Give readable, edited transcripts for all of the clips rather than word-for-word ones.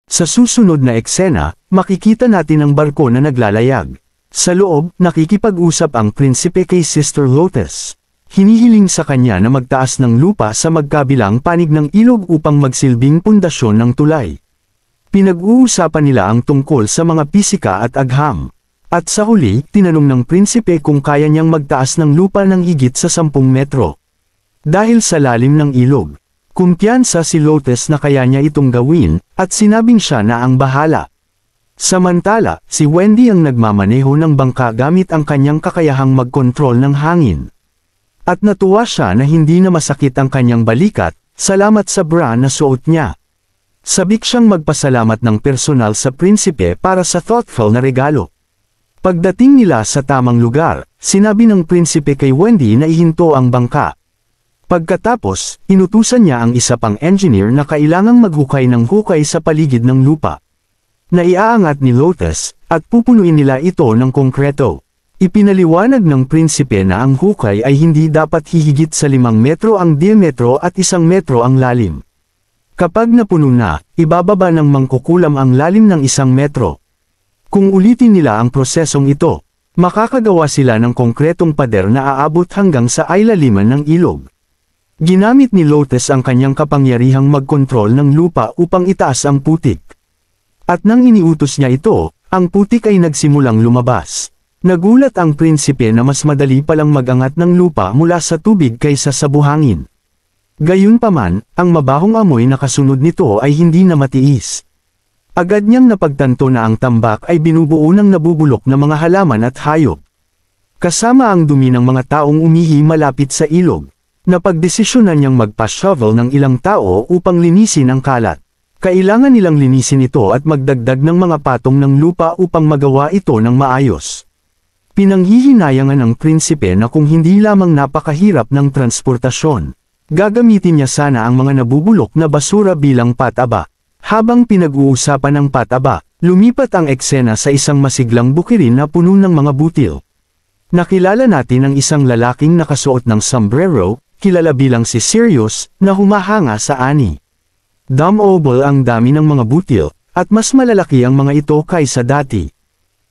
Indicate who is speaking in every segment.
Speaker 1: Sa susunod na eksena, makikita natin ang barko na naglalayag. Sa loob, nakikipag-usap ang prinsipe kay Sister Lotus. Hinihiling sa kanya na magtaas ng lupa sa magkabilang panig ng ilog upang magsilbing pundasyon ng tulay. Pinag-uusapan nila ang tungkol sa mga pisika at agham. At sa huli, tinanong ng prinsipe kung kaya niyang magtaas ng lupa ng higit sa 10 metro. Dahil sa lalim ng ilog, kumpiyansa si Lotus na kaya niya itong gawin, at sinabing siya na ang bahala. Samantala, si Wendy ang nagmamaneho ng bangka gamit ang kanyang kakayahang magkontrol ng hangin. At natuwa siya na hindi na masakit ang kanyang balikat, salamat sa bra na suot niya. Sabik siyang magpasalamat ng personal sa prinsipe para sa thoughtful na regalo. Pagdating nila sa tamang lugar, sinabi ng prinsipe kay Wendy na ihinto ang bangka. Pagkatapos, inutusan niya ang isa pang engineer na kailangang maghukay ng hukay sa paligid ng lupa. Naiaangat ni Lotus, at pupunuin nila ito ng konkreto. Ipinaliwanag ng prinsipe na ang hukay ay hindi dapat hihigit sa 5 metro ang diametro at 1 metro ang lalim. Kapag napuno na, ibababa ng mangkukulam ang lalim ng 1 metro. Kung ulitin nila ang prosesong ito, makakagawa sila ng konkretong pader na aabot hanggang sa ilaliman ng ilog. Ginamit ni Lotus ang kanyang kapangyarihang magkontrol ng lupa upang itaas ang putik. At nang iniutos niya ito, ang putik ay nagsimulang lumabas. Nagulat ang prinsipe na mas madali palang magangat ng lupa mula sa tubig kaysa sa buhangin. Gayunpaman, ang mabahong amoy na kasunod nito ay hindi na matiis. Agad niyang napagtanto na ang tambak ay binubuo ng nabubulok na mga halaman at hayop. Kasama ang dumi ng mga taong umihi malapit sa ilog. Napagdesisyonan niyang magpa-shovel ng ilang tao upang linisin ang kalat. Kailangan nilang linisin ito at magdagdag ng mga patong ng lupa upang magawa ito ng maayos. Pinanghihinayangan ng prinsipe na kung hindi lamang napakahirap ng transportasyon, gagamitin niya sana ang mga nabubulok na basura bilang pataba. Habang pinag-uusapan ng pataba, lumipat ang eksena sa isang masiglang bukirin na puno ng mga butil. Nakilala natin ang isang lalaking nakasuot ng sombrero, kilala bilang si Sirius, na humahanga sa ani. Dumb-oble ang dami ng mga butil, at mas malalaki ang mga ito kaysa dati.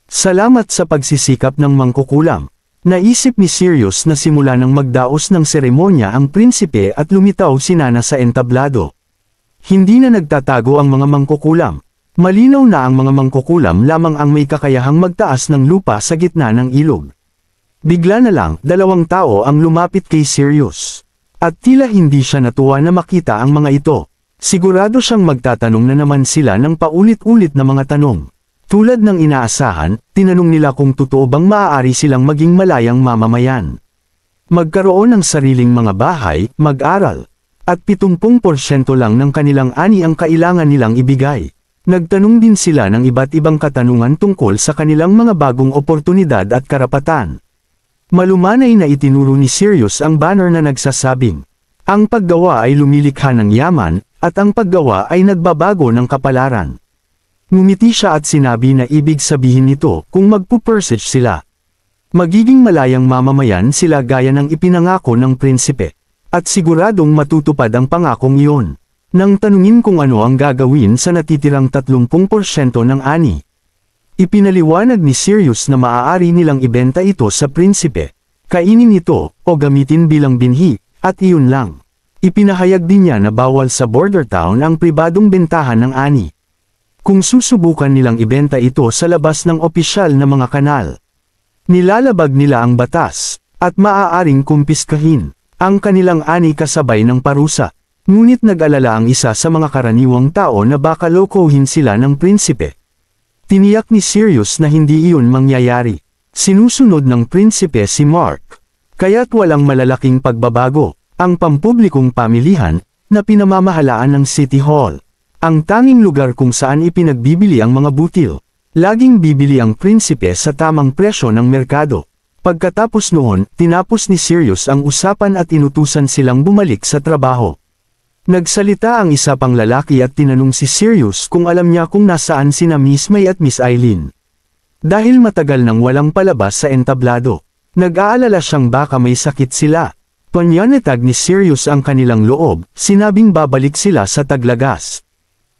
Speaker 1: Salamat sa pagsisikap ng mangkukulam. Naisip ni Sirius na simula ng magdaos ng seremonya ang prinsipe at lumitaw sinana sa entablado. Hindi na nagtatago ang mga mangkukulam. Malinaw na ang mga mangkukulam lamang ang may kakayahang magtaas ng lupa sa gitna ng ilog. Bigla na lang, 2 tao ang lumapit kay Sirius. At tila hindi siya natuwa na makita ang mga ito. Sigurado siyang magtatanong na naman sila ng paulit-ulit na mga tanong. Tulad ng inaasahan, tinanong nila kung totoo bang maaari silang maging malayang mamamayan. Magkaroon ng sariling mga bahay, mag-aral. At 70% lang ng kanilang ani ang kailangan nilang ibigay. Nagtanong din sila ng iba't ibang katanungan tungkol sa kanilang mga bagong oportunidad at karapatan. Malumanay na itinuro ni Sirius ang banner na nagsasabing, ang paggawa ay lumilikha ng yaman, at ang paggawa ay nagbabago ng kapalaran. Ngumiti siya at sinabi na ibig sabihin nito kung magpupursige sila. Magiging malayang mamamayan sila gaya ng ipinangako ng prinsipe. At siguradong matutupad ang pangakong iyon. Nang tanungin kung ano ang gagawin sa natitirang 30% ng ani. Ipinaliwanag ni Sirius na maaari nilang ibenta ito sa prinsipe. Kainin ito, o gamitin bilang binhi, at iyon lang. Ipinahayag din niya na bawal sa border town ang pribadong bentahan ng ani. Kung susubukan nilang ibenta ito sa labas ng opisyal na mga kanal, nilalabag nila ang batas, at maaaring kumpiskahin ang kanilang ani kasabay ng parusa. Ngunit nag-alala ang isa sa mga karaniwang tao na baka lokohin sila ng prinsipe. Tiniyak ni Sirius na hindi iyon mangyayari. Sinusunod ng prinsipe si Mark. Kaya't walang malalaking pagbabago, ang pampublikong pamilihan, na pinamamahalaan ng City Hall. Ang tanging lugar kung saan ipinagbibili ang mga butil. Laging bibili ang prinsipe sa tamang presyo ng merkado. Pagkatapos noon, tinapos ni Sirius ang usapan at inutusan silang bumalik sa trabaho. Nagsalita ang isa pang lalaki at tinanong si Sirius kung alam niya kung nasaan sina Miss May at Miss Eileen. Dahil matagal nang walang palabas sa entablado, nag-aalala siyang baka may sakit sila. Panyanatag ni Sirius ang kanilang loob, sinabing babalik sila sa Taglagas.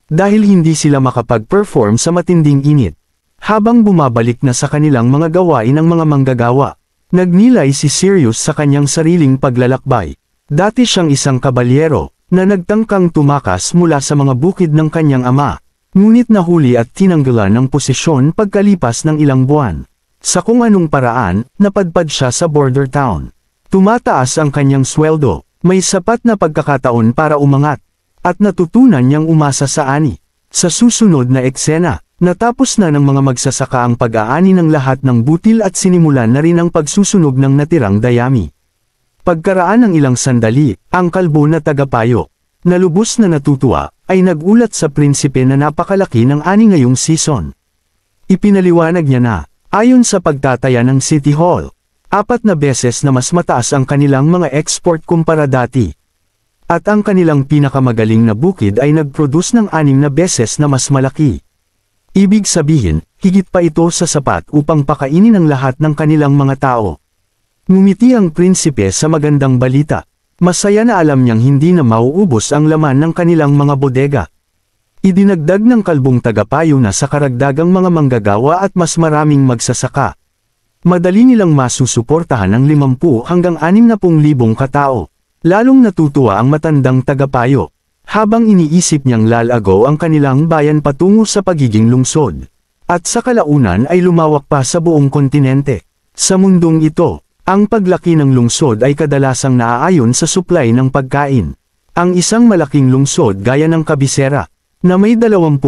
Speaker 1: dahil hindi sila makapag-perform sa matinding init. Habang bumabalik na sa kanilang mga gawain ang mga manggagawa, nagnilay si Sirius sa kanyang sariling paglalakbay. Dati siyang isang kabalyero, na nagtangkang tumakas mula sa mga bukid ng kanyang ama, ngunit nahuli at tinanggalan ng posisyon pagkalipas ng ilang buwan. Sa kung anong paraan, napadpad siya sa border town. Tumataas ang kanyang sweldo, may sapat na pagkakataon para umangat, at natutunan niyang umasa sa ani. Sa susunod na eksena, natapos na ng mga magsasaka ang pag-aani ng lahat ng butil at sinimulan na rin ang pagsusunog ng natirang dayami. Pagkaraan ng ilang sandali, ang kalbo na tagapayo, na lubos na natutuwa, ay nagulat sa prinsipe na napakalaki ng ani ngayong season. Ipinaliwanag niya na, ayon sa pagtataya ng City Hall, 4 na beses na mas mataas ang kanilang mga export kumpara dati. At ang kanilang pinakamagaling na bukid ay nag-produce ng 6 na beses na mas malaki. Ibig sabihin, higit pa ito sa sapat upang pakainin ang lahat ng kanilang mga tao. Ngumiti ang prinsipe sa magandang balita. Masaya na alam niyang hindi na mauubos ang laman ng kanilang mga bodega. Idinagdag ng kalbong tagapayo na sa karagdagang mga manggagawa at mas maraming magsasaka, madali nilang masusuportahan ang 50 hanggang 60,000 katao. Lalong natutuwa ang matandang tagapayo, habang iniisip niyang lalago ang kanilang bayan patungo sa pagiging lungsod. At sa kalaunan ay lumawak pa sa buong kontinente. Sa mundong ito, ang paglaki ng lungsod ay kadalasang naaayon sa supply ng pagkain. Ang isang malaking lungsod gaya ng Cabecera, na may 20,000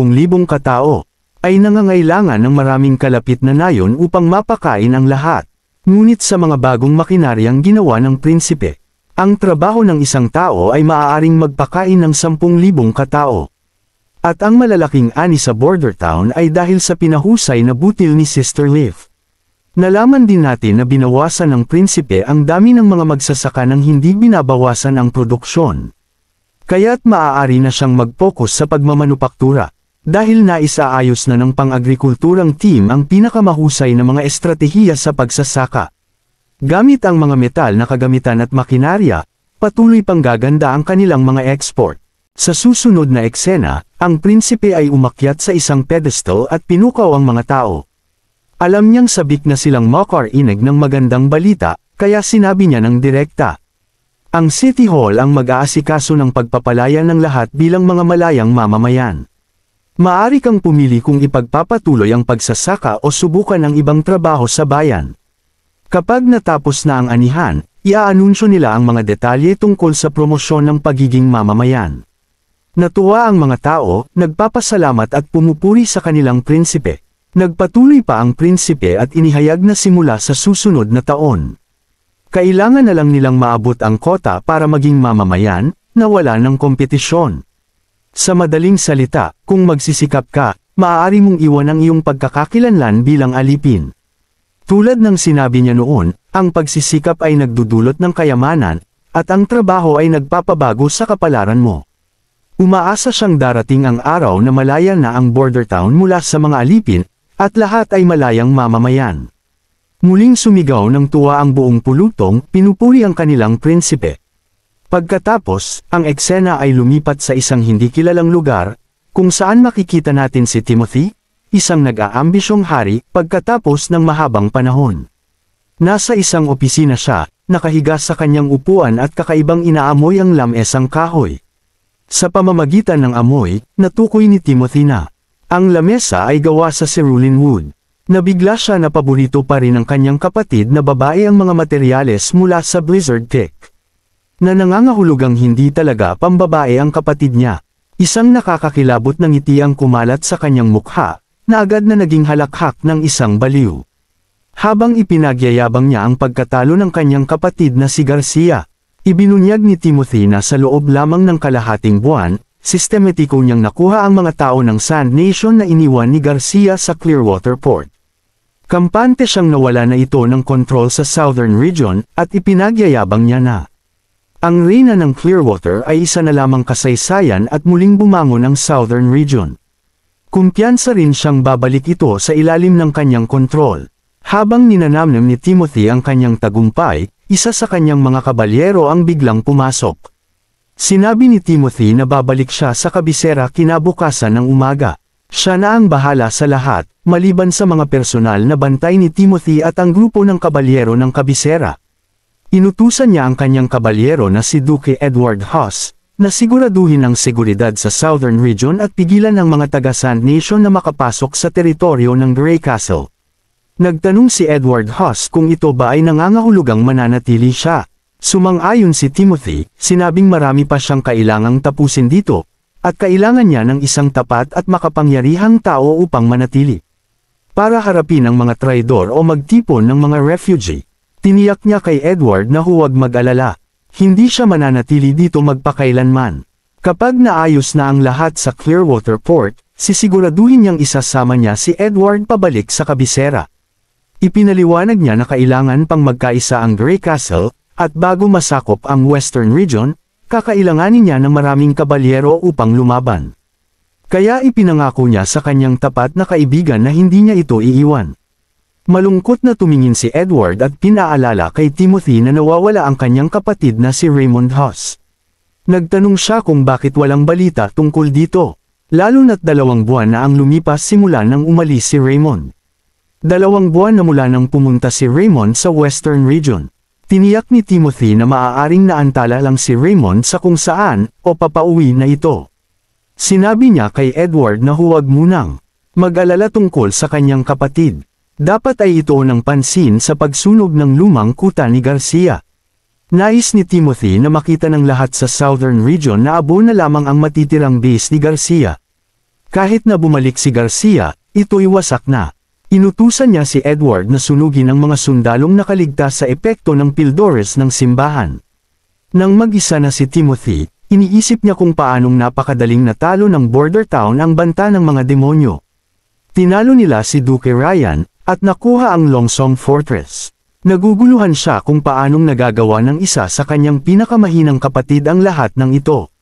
Speaker 1: katao, ay nangangailangan ng maraming kalapit na nayon upang mapakain ang lahat. Ngunit sa mga bagong makinaryang ginawa ng prinsipe, ang trabaho ng isang tao ay maaaring magpakain ng 10,000 katao. At ang malalaking ani sa border town ay dahil sa pinahusay na butil ni Sister Leaf. Nalaman din natin na binawasan ng prinsipe ang dami ng mga magsasaka nang hindi binabawasan ang produksyon. Kaya't maaari na siyang mag-focus sa pagmamanupaktura, dahil naisaayos na ng pang-agrikulturang team ang pinakamahusay na mga estratehiya sa pagsasaka. Gamit ang mga metal na kagamitan at makinarya, patuloy pang gaganda ang kanilang mga export. Sa susunod na eksena, ang prinsipe ay umakyat sa isang pedestal at pinukaw ang mga tao. Alam niyang sabik na silang makarinig ng magandang balita, kaya sinabi niya ng direkta. Ang City Hall ang mag-aasikaso ng pagpapalaya ng lahat bilang mga malayang mamamayan. Maaari kang pumili kung ipagpapatuloy ang pagsasaka o subukan ang ibang trabaho sa bayan. Kapag natapos na ang anihan, iaanunsyo nila ang mga detalye tungkol sa promosyon ng pagiging mamamayan. Natuwa ang mga tao, nagpapasalamat at pumupuri sa kanilang prinsipe. Nagpatuloy pa ang prinsipe at inihayag na simula sa susunod na taon, kailangan na lang nilang maabot ang kota para maging mamamayan, na wala ng kompetisyon. Sa madaling salita, kung magsisikap ka, maaari mong iwan ang iyong pagkakakilanlan bilang alipin. Tulad ng sinabi niya noon, ang pagsisikap ay nagdudulot ng kayamanan, at ang trabaho ay nagpapabago sa kapalaran mo. Umaasa siyang darating ang araw na malaya na ang border town mula sa mga alipin, at lahat ay malayang mamamayan. Muling sumigaw ng tuwa ang buong pulutong, pinupuri ang kanilang prinsipe. Pagkatapos, ang eksena ay lumipat sa isang hindi kilalang lugar, kung saan makikita natin si Timothy, isang nag-aambisyong hari, pagkatapos ng mahabang panahon. Nasa isang opisina siya, nakahiga sa kanyang upuan at kakaibang inaamoy ang lamesang kahoy. Sa pamamagitan ng amoy, natukoy ni Timothy na ang lamesa ay gawa sa cerulean wood. Nabigla siya na paborito pa rin ng kanyang kapatid na babae ang mga materyales mula sa Blizzard Peak. Na nangangahulugang hindi talaga pambabae ang kapatid niya. Isang nakakakilabot na ngiti ang kumalat sa kanyang mukha, na agad na naging halakhak ng isang baliw. Habang ipinagyayabang niya ang pagkatalo ng kanyang kapatid na si Garcia, ibinunyag ni Timothy na sa loob lamang ng kalahating buwan, sistematiko niyang nakuha ang mga tao ng Sand Nation na iniwan ni Garcia sa Clearwater Port. Kampante siyang nawala na ito ng kontrol sa Southern Region, at ipinagyayabang niya na ang reyna ng Clearwater ay isa na lamang kasaysayan at muling bumangon ang Southern Region. Kumpiyansa rin siyang babalik ito sa ilalim ng kanyang kontrol. Habang ninanamnam ni Timothy ang kanyang tagumpay, isa sa kanyang mga kabalyero ang biglang pumasok. Sinabi ni Timothy na babalik siya sa kabisera kinabukasan ng umaga. Siya na ang bahala sa lahat, maliban sa mga personal na bantay ni Timothy at ang grupo ng kabalyero ng kabisera. Inutusan niya ang kanyang kabalyero na si Duke Edward Hoss, na siguraduhin ang seguridad sa Southern Region at pigilan ang mga taga-Sand Nation na makapasok sa teritoryo ng Grey Castle. Nagtanong si Edward Hoss kung ito ba ay nangangahulugang mananatili siya. Sumang-ayon si Timothy, sinabing marami pa siyang kailangang tapusin dito, at kailangan niya ng isang tapat at makapangyarihang tao upang manatili. Para harapin ang mga traidor o magtipon ng mga refugee, tiniyak niya kay Edward na huwag mag-alala. Hindi siya mananatili dito magpakailanman. Kapag naayos na ang lahat sa Clearwater Port, sisiguraduhin niyang isasama niya si Edward pabalik sa kabisera. Ipinaliwanag niya na kailangan pang magkaisa ang Grey Castle, at bago masakop ang Western Region, kakailanganin niya ng maraming kabalyero upang lumaban. Kaya ipinangako niya sa kanyang tapat na kaibigan na hindi niya ito iiwan. Malungkot na tumingin si Edward at pinaalala kay Timothy na nawawala ang kanyang kapatid na si Raymond Hoss. Nagtanong siya kung bakit walang balita tungkol dito, lalo na't 2 buwan na ang lumipas simula nang umalis si Raymond. 2 buwan na mula nang pumunta si Raymond sa Western Region. Tiniyak ni Timothy na maaaring naantala lang si Raymond sa kung saan o papauwi na ito. Sinabi niya kay Edward na huwag munang mag-alala tungkol sa kanyang kapatid. Dapat ay ito ng pansin sa pagsunog ng lumang kuta ni Garcia. Nais ni Timothy na makita ng lahat sa Southern Region na abo na lamang ang matitirang base ni Garcia. Kahit na bumalik si Garcia, ito'y wasak na. Inutusan niya si Edward na sunugin ang mga sundalong nakaligtas sa epekto ng pildores ng simbahan. Nang mag-isa na si Timothy, iniisip niya kung paanong napakadaling natalo ng border town ang banta ng mga demonyo. Tinalo nila si Duke Ryan, at nakuha ang Longsong Fortress. Naguguluhan siya kung paanong nagagawa ng isa sa kanyang pinakamahinang kapatid ang lahat ng ito.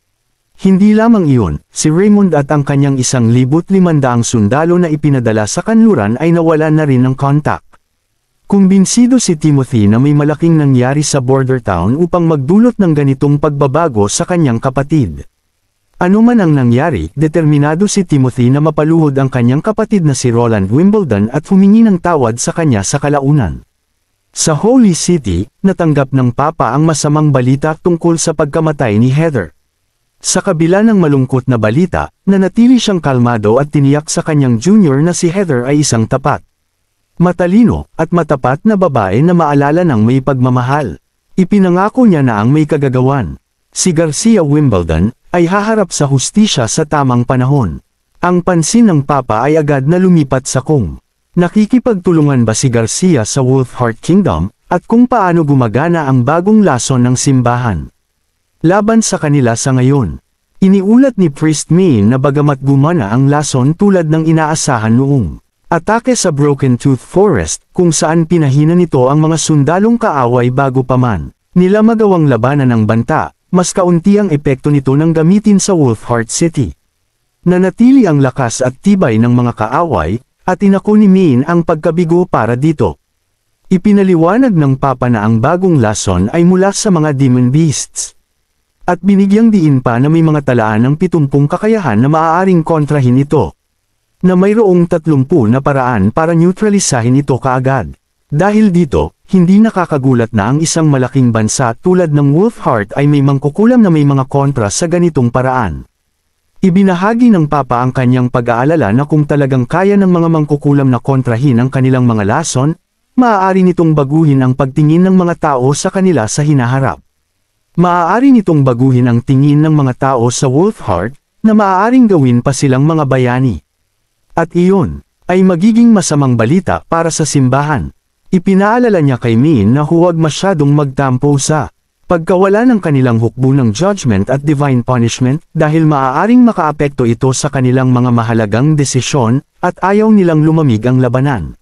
Speaker 1: Hindi lamang iyon, si Raymond at ang kanyang 1,500 sundalo na ipinadala sa kanluran ay nawalan na rin ng kontak. Kumbinsido si Timothy na may malaking nangyari sa border town upang magdulot ng ganitong pagbabago sa kanyang kapatid. Ano man ang nangyari, determinado si Timothy na mapaluhod ang kanyang kapatid na si Roland Wimbledon at humingi ng tawad sa kanya sa kalaunan. Sa Holy City, natanggap ng Papa ang masamang balita tungkol sa pagkamatay ni Heather. Sa kabila ng malungkot na balita, nanatili siyang kalmado at tiniyak sa kanyang junior na si Heather ay isang tapat, matalino, at matapat na babae na maalala ng may pagmamahal. Ipinangako niya na ang may kagagawan, si Garcia Wimbledon, ay haharap sa hustisya sa tamang panahon. Ang pansin ng Papa ay agad na lumipat sa kung nakikipagtulungan ba si Garcia sa Wolfheart Kingdom, at kung paano gumagana ang bagong lason ng simbahan laban sa kanila sa ngayon. Iniulat ni Priest Main na bagamat gumana ang lason tulad ng inaasahan noong atake sa Broken Tooth Forest, kung saan pinahina nito ang mga sundalong kaaway bago pa man nila magawang labanan ng banta, mas kaunti ang epekto nito nang gamitin sa Wolfheart City. Nanatili ang lakas at tibay ng mga kaaway, at inako ni Main ang pagkabigo para dito. Ipinaliwanag ng Papa na ang bagong lason ay mula sa mga demon beasts. At binigyang diin pa na may mga talaan ng 70 kakayahan na maaaring kontrahin ito. Na mayroong 30 na paraan para neutralisahin ito kaagad. Dahil dito, hindi nakakagulat na ang isang malaking bansa tulad ng Wolfheart ay may mangkukulam na may mga kontra sa ganitong paraan. Ibinahagi ng Papa ang kanyang pag-aalala na kung talagang kaya ng mga mangkukulam na kontrahin ang kanilang mga lason, maaari nitong baguhin ang pagtingin ng mga tao sa kanila sa hinaharap. Maaari nitong baguhin ang tingin ng mga tao sa Wolfheart, na maaaring gawin pa silang mga bayani. At iyon, ay magiging masamang balita para sa simbahan. Ipinaalala niya kay Min na huwag masyadong magtampo sa pagkawala ng kanilang hukbo ng judgment at divine punishment, dahil maaaring makaapekto ito sa kanilang mga mahalagang desisyon, at ayaw nilang lumamig ang labanan.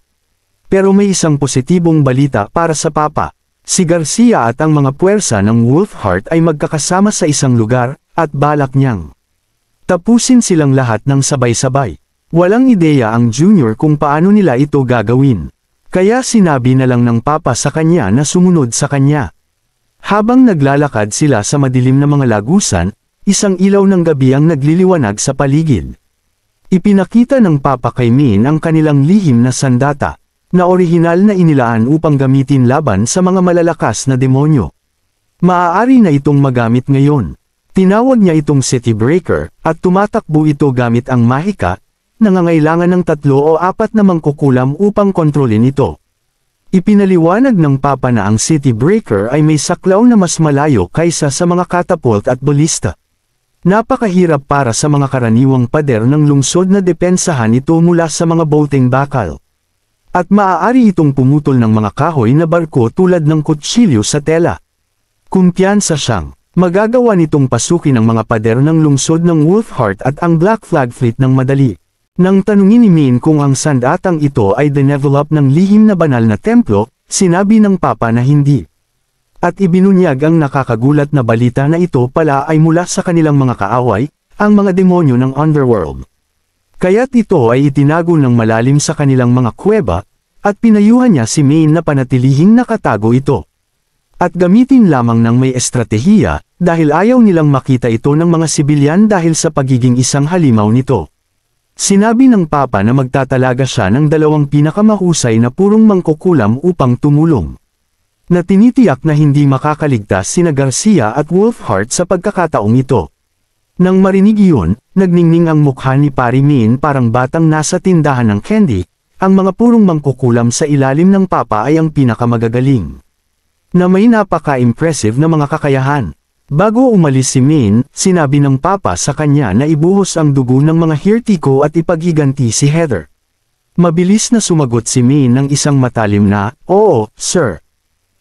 Speaker 1: Pero may isang positibong balita para sa Papa. Si Garcia at ang mga puwersa ng Wolfheart ay magkakasama sa isang lugar, at balak niyang tapusin silang lahat ng sabay-sabay. Walang ideya ang junior kung paano nila ito gagawin. Kaya sinabi na lang ng Papa sa kanya na sumunod sa kanya. Habang naglalakad sila sa madilim na mga lagusan, isang ilaw ng gabi ang nagliliwanag sa paligid. Ipinakita ng Papa kay Min ang kanilang lihim na sandata, na orihinal na inilaan upang gamitin laban sa mga malalakas na demonyo. Maaari na itong magamit ngayon. Tinawag niya itong City Breaker, at tumatakbo ito gamit ang mahika, nangangailangan ng 3 o 4 na mangkukulam upang kontrolin ito. Ipinaliwanag ng Papa na ang City Breaker ay may saklaw na mas malayo kaysa sa mga catapult at balista. Napakahirap para sa mga karaniwang pader ng lungsod na depensahan ito mula sa mga bolting bakal. At maaari itong pumutol ng mga kahoy na barko tulad ng kutsilyo sa tela. Kumpiyansa siyang magagawa nitong pasukin ang mga pader ng lungsod ng Wolfheart at ang Black Flag Fleet ng madali. Nang tanungin ni Min kung ang sandatang ito ay dinevelop ng lihim na banal na templo, sinabi ng Papa na hindi. At ibinunyag ang nakakagulat na balita na ito pala ay mula sa kanilang mga kaaway, ang mga demonyo ng underworld. Kaya't ito ay itinago ng malalim sa kanilang mga kuweba, at pinayuhan niya si Min na panatilihing nakatago ito. At gamitin lamang ng may estratehiya, dahil ayaw nilang makita ito ng mga sibilyan dahil sa pagiging isang halimaw nito. Sinabi ng Papa na magtatalaga siya ng 2 pinakamahusay na purong mangkukulam upang tumulong. Na tinitiyak na hindi makakaligtas sina Garcia at Wolfheart sa pagkakataong ito. Nang marinig iyon, nagningning ang mukha ni Pari Min parang batang nasa tindahan ng candy. Ang mga purong mangkukulam sa ilalim ng Papa ay ang pinakamagagaling. Na may napaka-impressive na mga kakayahan. Bago umalis si Min, sinabi ng Papa sa kanya na ibuhos ang dugo ng mga hirtiko at ipaghiganti si Heather. Mabilis na sumagot si Min ng isang matalim na, "Oo, sir."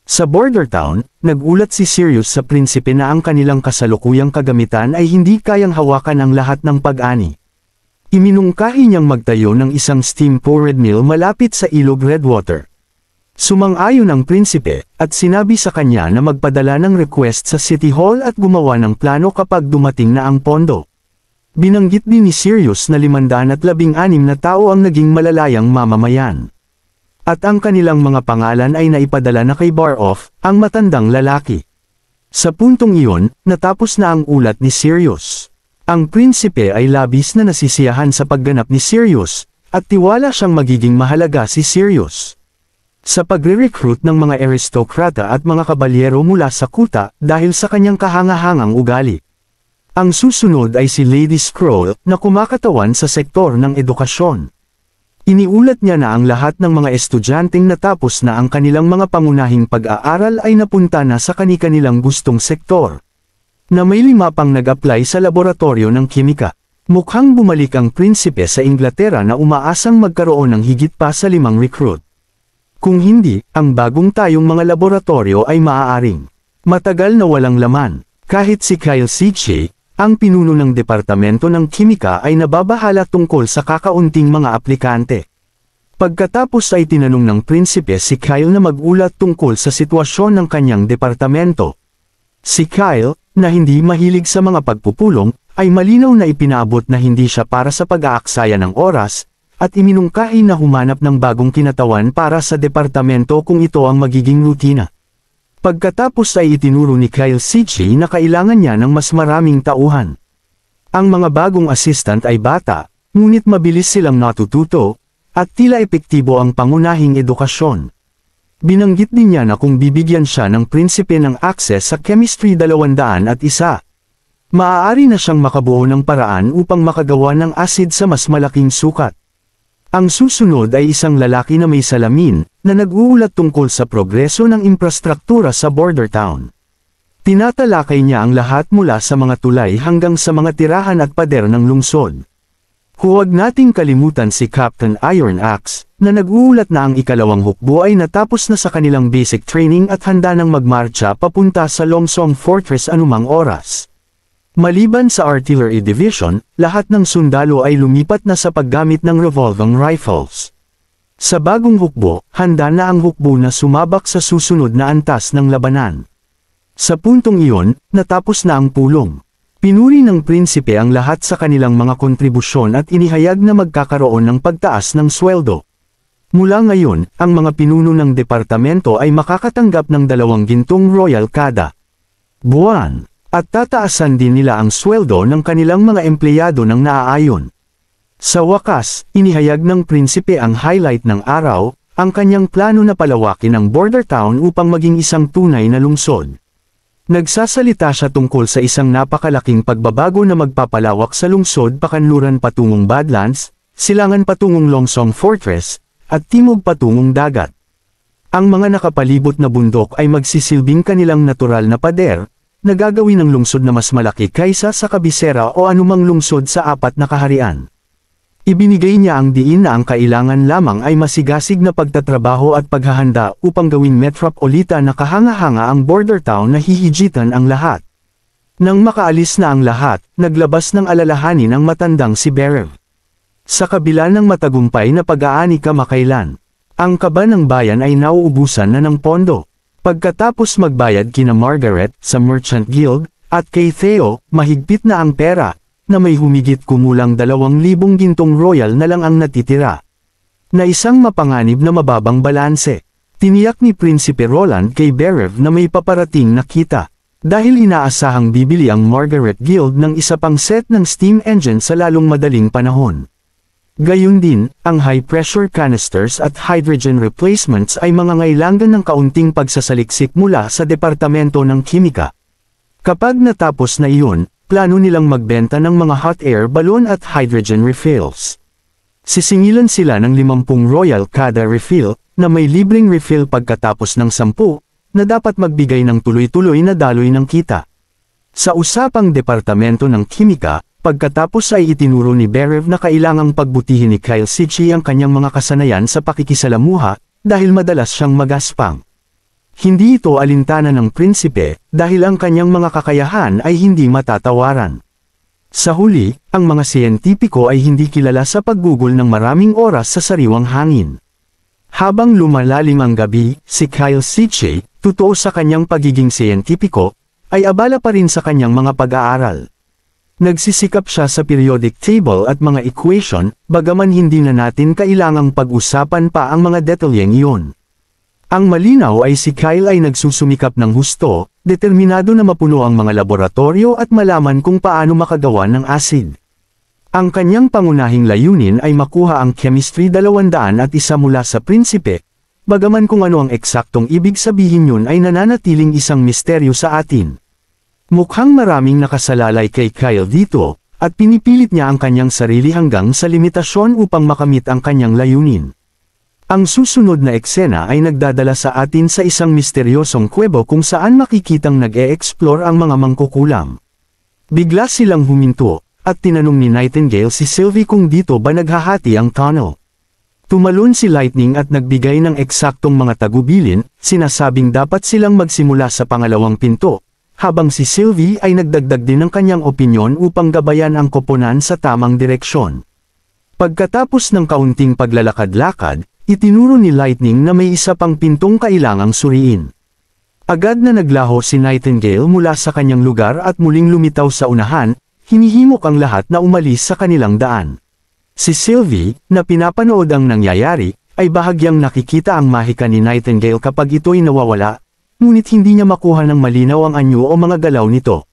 Speaker 1: Sa border town, nagulat si Sirius sa prinsipe na ang kanilang kasalukuyang kagamitan ay hindi kayang hawakan ang lahat ng pag-ani. Iminungkahi niyang magtayo ng isang steam-powered mill malapit sa ilog Redwater. Sumang-ayon ang prinsipe, at sinabi sa kanya na magpadala ng request sa City Hall at gumawa ng plano kapag dumating na ang pondo. Binanggit din ni Sirius na 516 na tao ang naging malalayang mamamayan. At ang kanilang mga pangalan ay naipadala na kay Bar-Off, ang matandang lalaki. Sa puntong iyon, natapos na ang ulat ni Sirius. Ang prinsipe ay labis na nasisiyahan sa pagganap ni Sirius, at tiwala siyang magiging mahalaga si Sirius sa pagre-recruit ng mga aristokrata at mga kabalyero mula sa kuta dahil sa kanyang kahangahangang ugali. Ang susunod ay si Lady Scroll na kumakatawan sa sektor ng edukasyon. Iniulat niya na ang lahat ng mga estudyanteng natapos na ang kanilang mga pangunahing pag-aaral ay napunta na sa kani-kanilang gustong sektor. Na may 5 pang nag-apply sa laboratorio ng kimika. Mukhang bumalik ang prinsipe sa Inglaterra na umaasang magkaroon ng higit pa sa 5 recruit. Kung hindi, ang bagong tayong mga laboratorio ay maaaring matagal na walang laman. Kahit si Kyle Sitchie, ang pinuno ng Departamento ng Kimika ay nababahala tungkol sa kakaunting mga aplikante. Pagkatapos ay tinanong ng prinsipe si Kyle na mag-ulat tungkol sa sitwasyon ng kanyang departamento. Si Kyle, na hindi mahilig sa mga pagpupulong, ay malinaw na ipinaabot na hindi siya para sa pag-aaksaya ng oras, at iminungkahi na humanap ng bagong kinatawan para sa departamento kung ito ang magiging rutina. Pagkatapos ay itinuro ni Kyle Sitchie na kailangan niya ng mas maraming tauhan. Ang mga bagong assistant ay bata, ngunit mabilis silang natututo, at tila epektibo ang pangunahing edukasyon. Binanggit din niya na kung bibigyan siya ng prinsipe ng access sa Chemistry 201, maaari na siyang makabuo ng paraan upang makagawa ng acid sa mas malaking sukat. Ang susunod ay isang lalaki na may salamin, na nag-uulat tungkol sa progreso ng infrastruktura sa border town. Tinatalakay niya ang lahat mula sa mga tulay hanggang sa mga tirahan at pader ng lungsod. Huwag nating kalimutan si Captain Iron Axe, na nag-uulat na ang ikalawang hukbo ay natapos na sa kanilang basic training at handa ng magmarcha papunta sa Longsong Fortress anumang oras. Maliban sa Artillery Division, lahat ng sundalo ay lumipat na sa paggamit ng revolving rifles. Sa bagong hukbo, handa na ang hukbo na sumabak sa susunod na antas ng labanan. Sa puntong iyon, natapos na ang pulong. Pinuri ng prinsipe ang lahat sa kanilang mga kontribusyon at inihayag na magkakaroon ng pagtaas ng sweldo. Mula ngayon, ang mga pinuno ng departamento ay makakatanggap ng 2 gintong royal kada buwan, at tataasan din nila ang sweldo ng kanilang mga empleyado ng naaayon. Sa wakas, inihayag ng prinsipe ang highlight ng araw, ang kanyang plano na palawakin ang border town upang maging isang tunay na lungsod. Nagsasalita siya tungkol sa isang napakalaking pagbabago na magpapalawak sa lungsod pakanluran patungong Badlands, silangan patungong Longsong Fortress, at timog patungong dagat. Ang mga nakapalibot na bundok ay magsisilbing kanilang natural na pader, na gagawin ng lungsod na mas malaki kaysa sa kabisera o anumang lungsod sa 4 na kaharian. Ibinigay niya ang diin na ang kailangan lamang ay masigasig na pagtatrabaho at paghahanda upang gawing metropolita na kahanga-hanga ang border town na hihigitan ang lahat. Nang makaalis na ang lahat, naglabas ng alalahanin ang matandang si Berev. Sa kabila ng matagumpay na pag-aani kamakailan, ang kaba ng bayan ay nauubusan na ng pondo. Pagkatapos magbayad kina Margaret sa Merchant Guild, at kay Theo, mahigpit na ang pera, na may humigit kumulang 2,000 gintong royal na lang ang natitira. Na isang mapanganib na mababang balanse. Tiniyak ni Prinsipe Roland kay Berev na may paparating na kita. Dahil inaasahang bibili ang Margaret Guild ng isa pang set ng steam engine sa lalong madaling panahon. Gayun din, ang high-pressure canisters at hydrogen replacements ay mangangailangan ng kaunting pagsasaliksik mula sa Departamento ng Kimika. Kapag natapos na iyon, plano nilang magbenta ng mga hot air balloon at hydrogen refills. Sisingilan sila ng 50 royal kada refill, na may libreng refill pagkatapos ng 10, na dapat magbigay ng tuloy-tuloy na daloy ng kita. Sa usapang Departamento ng Kimika, pagkatapos ay itinuro ni Berev na kailangang pagbutihin ni Kyle Sitchi ang kanyang mga kasanayan sa pakikisalamuha, dahil madalas siyang magaspang. Hindi ito alintana ng prinsipe, dahil ang kanyang mga kakayahan ay hindi matatawaran. Sa huli, ang mga siyentipiko ay hindi kilala sa paggugol ng maraming oras sa sariwang hangin. Habang lumalalim ang gabi, si Kyle Sitchi, totoo sa kanyang pagiging siyentipiko, ay abala pa rin sa kanyang mga pag-aaral. Nagsisikap siya sa periodic table at mga equation, bagaman hindi na natin kailangang pag-usapan pa ang mga detalyeng iyon. Ang malinaw ay si Kyle ay nagsusumikap ng husto, determinado na mapuno ang mga laboratorio at malaman kung paano makagawa ng acid. Ang kanyang pangunahing layunin ay makuha ang chemistry 201 mula sa prinsipe, bagaman kung ano ang eksaktong ibig sabihin yun ay nananatiling isang misteryo sa atin. Mukhang maraming nakasalalay kay Kyle dito, at pinipilit niya ang kanyang sarili hanggang sa limitasyon upang makamit ang kanyang layunin. Ang susunod na eksena ay nagdadala sa atin sa isang misteryosong kuwebo kung saan makikitang nag-e-explore ang mga mangkukulam. Bigla silang huminto, at tinanong ni Nightingale si Sylvie kung dito ba naghahati ang tunnel. Tumalon si Lightning at nagbigay ng eksaktong mga tagubilin, sinasabing dapat silang magsimula sa pangalawang pinto, habang si Sylvie ay nagdagdag din ng kanyang opinyon upang gabayan ang koponan sa tamang direksyon. Pagkatapos ng kaunting paglalakad-lakad, itinuro ni Lightning na may isa pang pintong kailangang suriin. Agad na naglaho si Nightingale mula sa kanyang lugar at muling lumitaw sa unahan, hinihimok ang lahat na umalis sa kanilang daan. Si Sylvie, na pinapanood ang nangyayari, ay bahagyang nakikita ang mahika ni Nightingale kapag ito'y nawawala, ngunit hindi niya makuha ng malinaw ang anyo o mga galaw nito.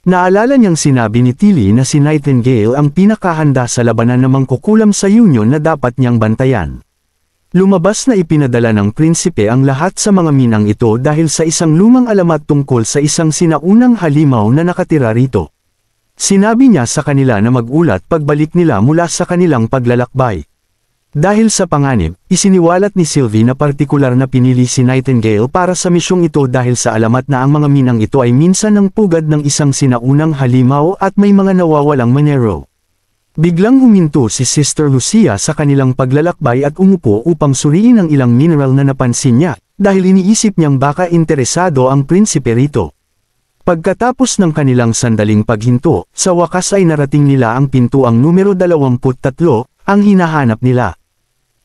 Speaker 1: Naalala niyang sinabi ni Tilly na si Nightingale ang pinakahanda sa labanan na mangkukulam sa Union na dapat niyang bantayan. Lumabas na ipinadala ng prinsipe ang lahat sa mga minang ito dahil sa isang lumang alamat tungkol sa isang sinaunang halimaw na nakatira rito. Sinabi niya sa kanila na magulat pagbalik nila mula sa kanilang paglalakbay. Dahil sa panganib, isiniwalat ni Sylvie na partikular na pinili si Nightingale para sa misyong ito dahil sa alamat na ang mga minang ito ay minsan ng pugad ng isang sinaunang halimaw at may mga nawawalang manero. Biglang huminto si Sister Lucia sa kanilang paglalakbay at umupo upang suriin ang ilang mineral na napansin niya, dahil iniisip niyang baka interesado ang prinsipe rito. Pagkatapos ng kanilang sandaling paghinto, sa wakas ay narating nila ang pintuang numero 23, ang hinahanap nila.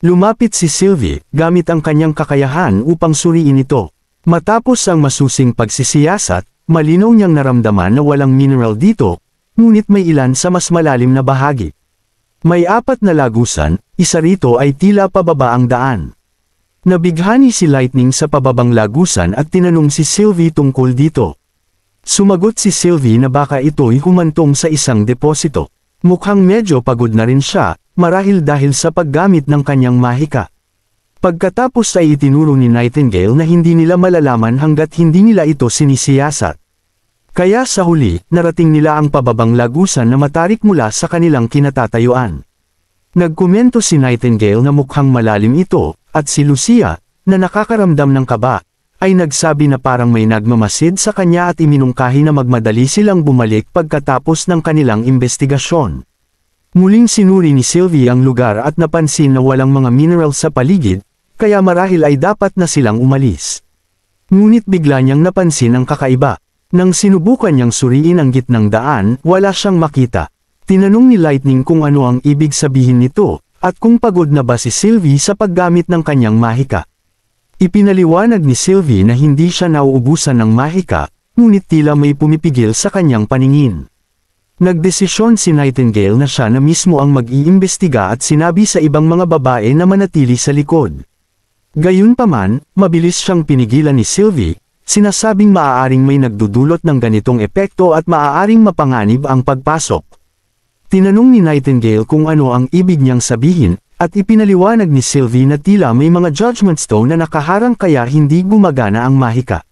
Speaker 1: Lumapit si Sylvie, gamit ang kanyang kakayahan upang suriin ito. Matapos ang masusing pagsisiyasat, malinaw niyang naramdaman na walang mineral dito, ngunit may ilan sa mas malalim na bahagi. May 4 na lagusan, Isa rito ay tila pababa ang daan. Nabighani si Lightning sa pababang lagusan at tinanong si Sylvie tungkol dito. Sumagot si Sylvie na baka ito'y humantong sa isang deposito. Mukhang medyo pagod na rin siya, marahil dahil sa paggamit ng kanyang mahika. Pagkatapos ay itinuro ni Nightingale na hindi nila malalaman hanggat hindi nila ito sinisiyasat. Kaya sa huli, narating nila ang pababang lagusan na matarik mula sa kanilang kinatatayuan. Nagkomento si Nightingale na mukhang malalim ito, at si Lucia, na nakakaramdam ng kaba, ay nagsabi na parang may nagmamasid sa kanya at iminungkahi na magmadali silang bumalik pagkatapos ng kanilang investigasyon. Muling sinuri ni Sylvie ang lugar at napansin na walang mga mineral sa paligid, kaya marahil ay dapat na silang umalis. Ngunit bigla niyang napansin ang kakaiba. Nang sinubukan niyang suriin ang gitnang daan, wala siyang makita. Tinanong ni Lightning kung ano ang ibig sabihin nito, at kung pagod na ba si Sylvie sa paggamit ng kanyang mahika. Ipinaliwanag ni Sylvie na hindi siya nauubusan ng mahika, ngunit tila may pumipigil sa kanyang paningin. Nagdesisyon si Nightingale na siya na mismo ang mag-iimbestiga at sinabi sa ibang mga babae na manatili sa likod. Gayunpaman, mabilis siyang pinigilan ni Sylvie, sinasabing maaaring may nagdudulot ng ganitong epekto at maaaring mapanganib ang pagpasok. Tinanong ni Nightingale kung ano ang ibig niyang sabihin, at ipinaliwanag ni Sylvie na tila may mga judgment stone na nakaharang kaya hindi gumagana ang mahika.